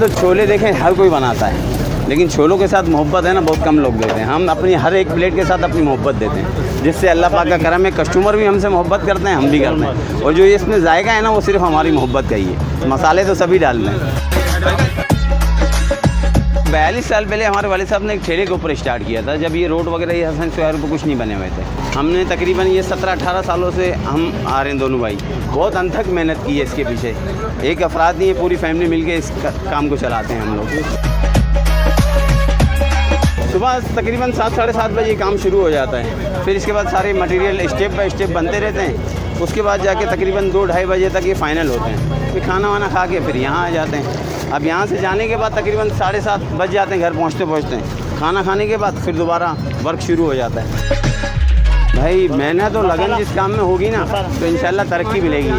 तो छोले देखें हर कोई बनाता है, लेकिन छोलों के साथ मोहब्बत है ना बहुत कम लोग देते हैं। हम अपनी हर एक प्लेट के साथ अपनी मोहब्बत देते हैं, जिससे अल्लाह पाक का करम है, कस्टमर भी हमसे मोहब्बत करते हैं, हम भी करते हैं। और जो ये इसमें जायका है ना वो सिर्फ हमारी मोहब्बत का ही है। मसाले तो सभी डाल रहे हैं। 42 साल पहले हमारे वालिद साहब ने एक ठेले के ऊपर स्टार्ट किया था, जब ये रोड वगैरह ये हसन शहर को कुछ नहीं बने हुए थे। हमने तकरीबन ये 17-18 सालों से हम आ रहे हैं दोनों भाई, बहुत अनथक मेहनत की है इसके पीछे। एक अफराद नहीं है, पूरी फैमिली मिलके इस काम को चलाते हैं हम लोग। सुबह तकरीबन 7-7:30 बजे काम शुरू हो जाता है, फिर इसके बाद सारे मटेरियल स्टेप बाय स्टेप बनते रहते हैं। उसके बाद जाके तकरीबन 2-2:30 बजे तक ये फ़ाइनल होते हैं। फिर खाना वाना खा के फिर यहाँ आ जाते हैं। अब यहाँ से जाने के बाद तकरीबन 7:30 बज जाते हैं घर पहुँचते। खाना खाने के बाद फिर दोबारा वर्क शुरू हो जाता है। भाई मेहनत और लगन जिस काम में होगी ना तो इंशाल्लाह तरक्की मिलेगी।